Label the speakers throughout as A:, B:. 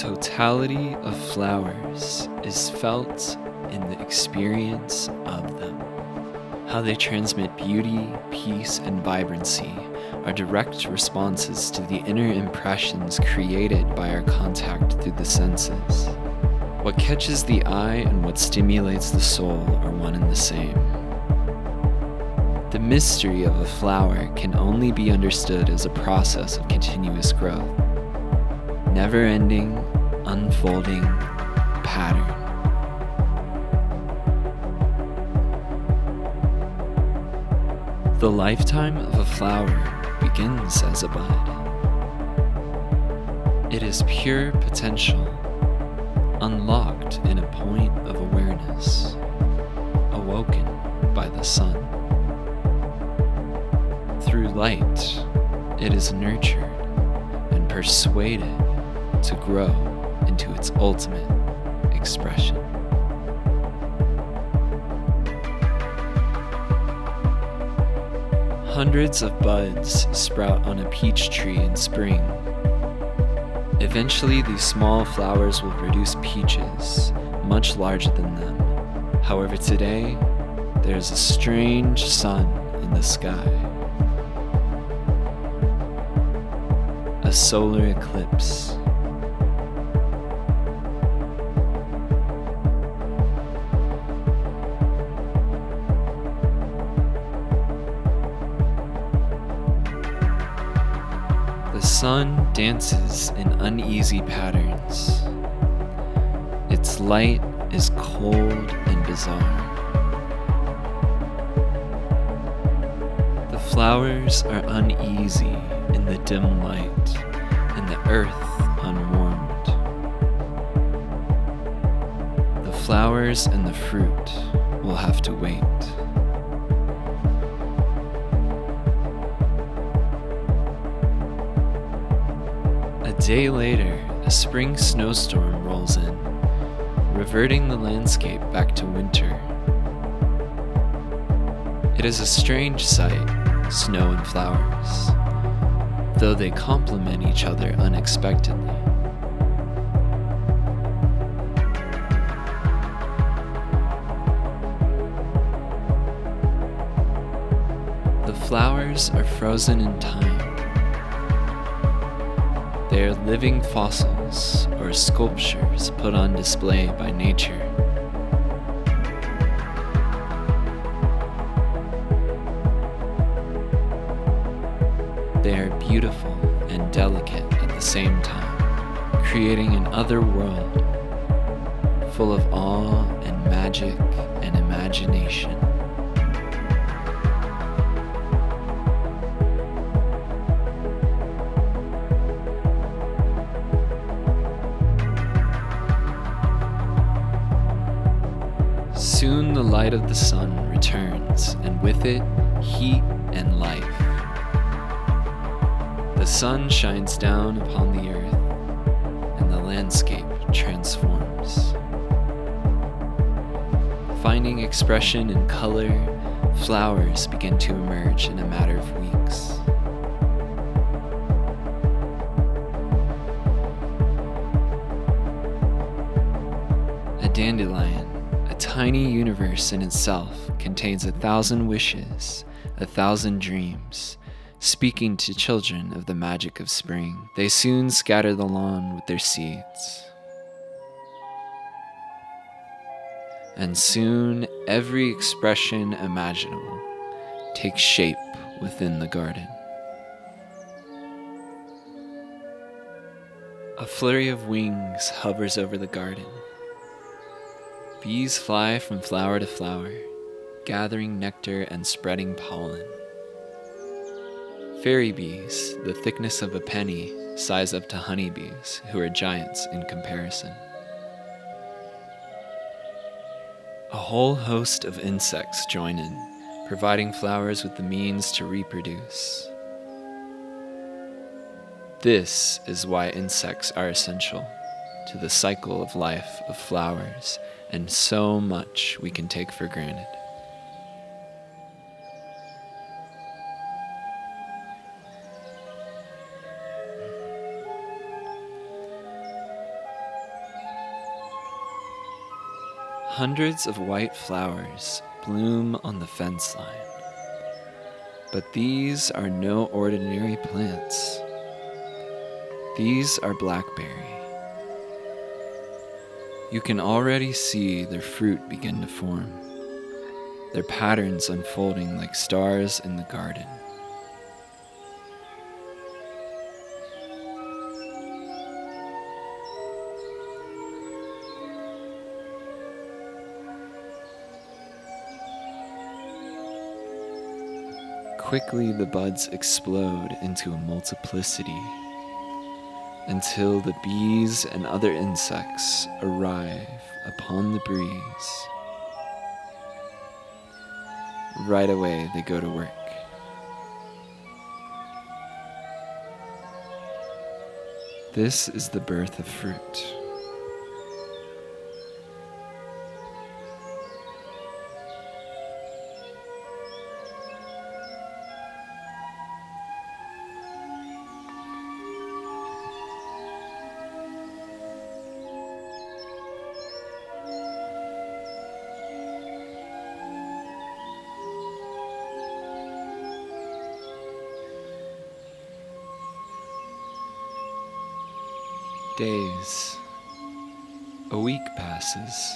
A: totality of flowers is felt in the experience of them. How they transmit beauty, peace, and vibrancy are direct responses to the inner impressions created by our contact through the senses. What catches the eye and what stimulates the soul are one and the same. The mystery of a flower can only be understood as a process of continuous growth, never-ending, unfolding pattern. The lifetime of a flower begins as a bud. It is pure potential, unlocked in a point of awareness, awoken by the sun. Through light, it is nurtured and persuaded to grow into its ultimate expression. Hundreds of buds sprout on a peach tree in spring. Eventually, these small flowers will produce peaches much larger than them. However, today, there is a strange sun in the sky. A solar eclipse. The sun dances in uneasy patterns. Its light is cold and bizarre. The flowers are uneasy in the dim light, and the earth unwarmed. The flowers and the fruit will have to wait. A day later, a spring snowstorm rolls in, reverting the landscape back to winter. It is a strange sight, snow and flowers, though they complement each other unexpectedly. The flowers are frozen in time. They are living fossils or sculptures put on display by nature. They are beautiful and delicate at the same time, creating an other world full of awe and magic and imagination. Soon the light of the sun returns, and with it, heat and life. The sun shines down upon the earth, and the landscape transforms. Finding expression in color, flowers begin to emerge in a matter of weeks. A dandelion, a tiny universe in itself, contains 1,000 wishes, 1,000 dreams, speaking to children of the magic of spring. They soon scatter the lawn with their seeds. And soon every expression imaginable takes shape within the garden. A flurry of wings hovers over the garden. Bees fly from flower to flower, gathering nectar and spreading pollen. Fairy bees, the thickness of a penny, size up to honeybees, who are giants in comparison. A whole host of insects join in, providing flowers with the means to reproduce. This is why insects are essential to the cycle of life of flowers, and so much we can take for granted. Hundreds of white flowers bloom on the fence line. But these are no ordinary plants. These are blackberry. You can already see their fruit begin to form, their patterns unfolding like stars in the garden. Quickly the buds explode into a multiplicity until the bees and other insects arrive upon the breeze. Right away they go to work. This is the birth of fruit. Days. A week passes.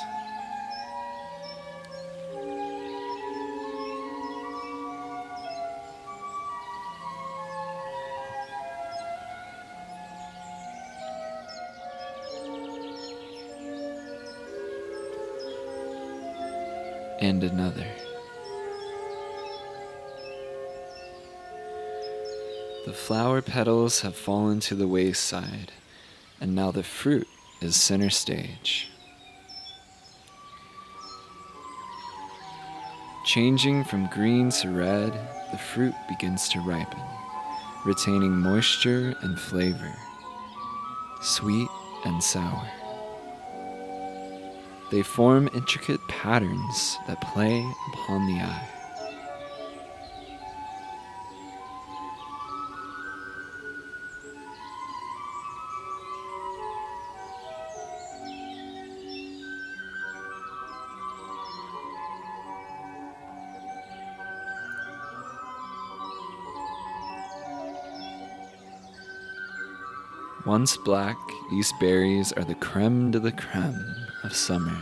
A: And another. The flower petals have fallen to the wayside, and now the fruit is center stage. Changing from green to red, the fruit begins to ripen, retaining moisture and flavor, sweet and sour. They form intricate patterns that play upon the eye. Once black, these berries are the creme de la creme of summer.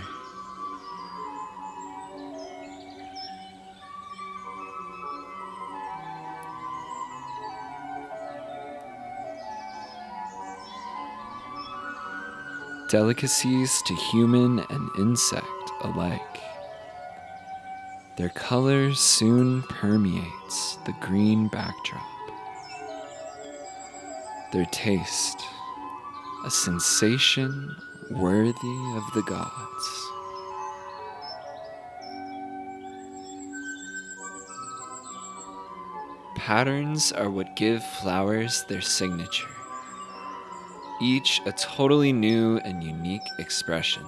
A: Delicacies to human and insect alike. Their color soon permeates the green backdrop. Their taste, a sensation worthy of the gods. Patterns are what give flowers their signature, each a totally new and unique expression.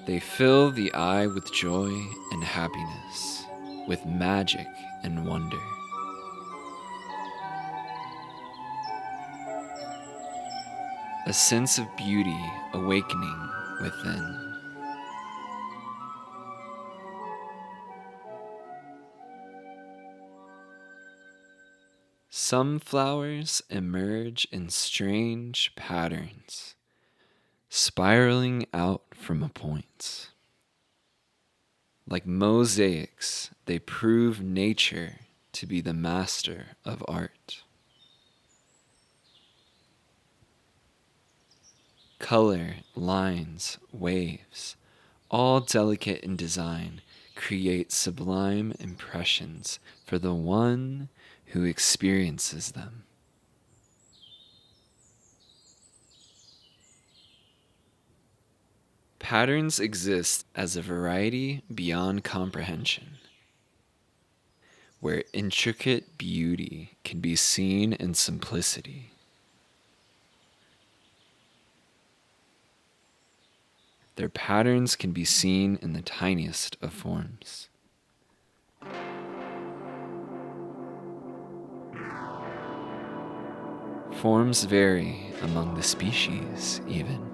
A: They fill the eye with joy and happiness, with magic and wonder. A sense of beauty awakening within. Some flowers emerge in strange patterns, spiraling out from a point. Like mosaics, they prove nature to be the master of art. Color, lines, waves, all delicate in design, create sublime impressions for the one who experiences them. Patterns exist as a variety beyond comprehension, where intricate beauty can be seen in simplicity. Their patterns can be seen in the tiniest of forms. Forms vary among the species, even.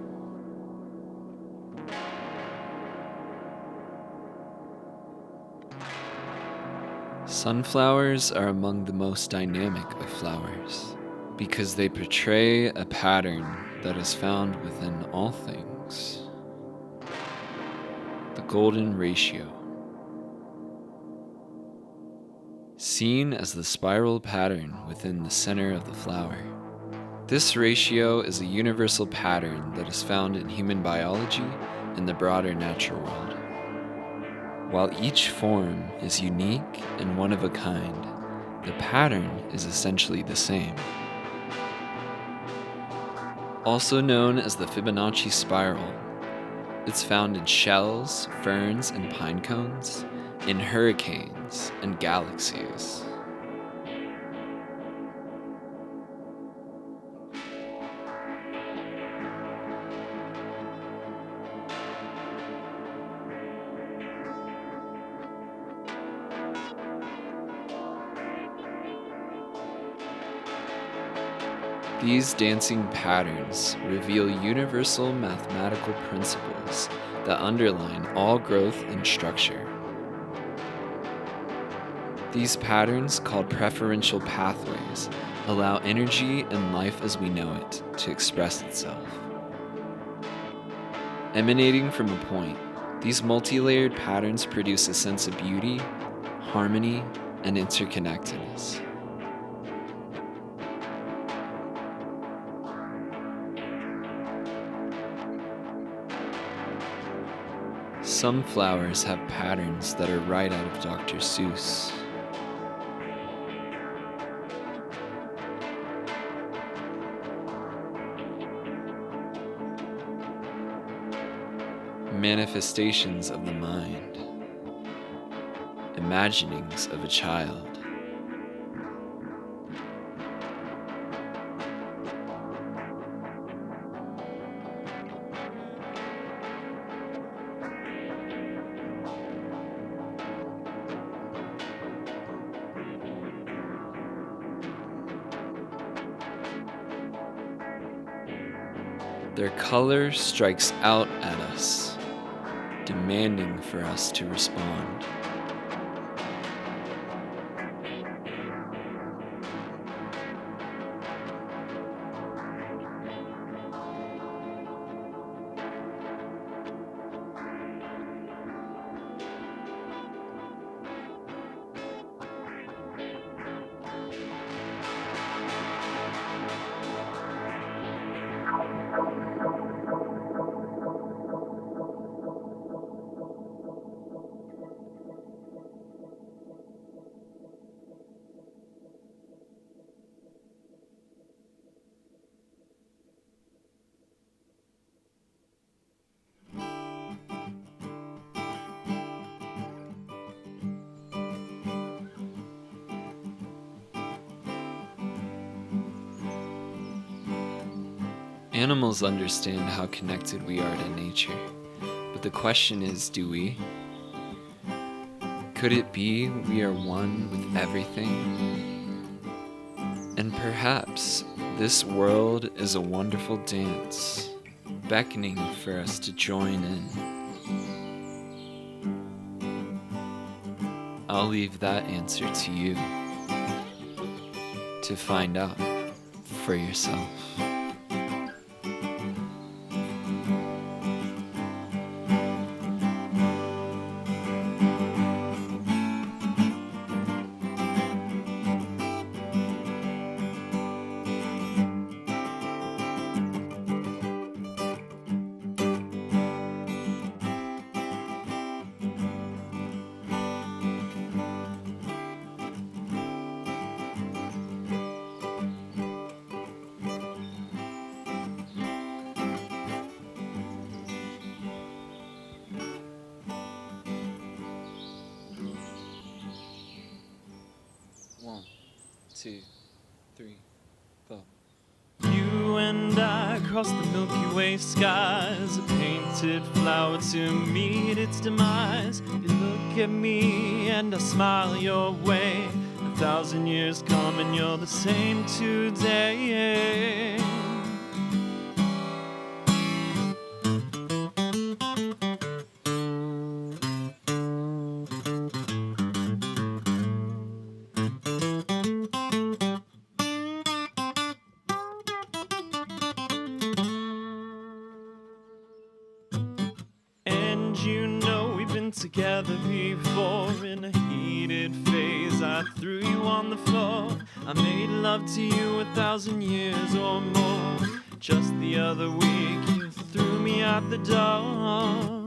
A: Sunflowers are among the most dynamic of flowers because they portray a pattern that is found within all things. The golden ratio. Seen as the spiral pattern within the center of the flower. This ratio is a universal pattern that is found in human biology and the broader natural world. While each form is unique and one of a kind, the pattern is essentially the same. Also known as the Fibonacci spiral, it's found in shells, ferns, and pine cones, in hurricanes and galaxies. These dancing patterns reveal universal mathematical principles that underline all growth and structure. These patterns, called preferential pathways, allow energy and life as we know it to express itself. Emanating from a point, these multi-layered patterns produce a sense of beauty, harmony, and interconnectedness. Some flowers have patterns that are right out of Dr. Seuss. Manifestations of the mind. Imaginings of a child. Their color strikes out at us, demanding for us to respond. Animals understand how connected we are to nature, but the question is, do we? Could it be we are one with everything? And perhaps this world is a wonderful dance, beckoning for us to join in. I'll leave that answer to you, to find out for yourself. One, two, three, four.
B: You and I cross the Milky Way skies, a painted flower to meet its demise. You look at me and I smile your way. 1,000 years come and you're the same today. together before. In a heated phase, I threw you on the floor. I made love to you 1,000 years or more. Just the other week, you threw me out the door.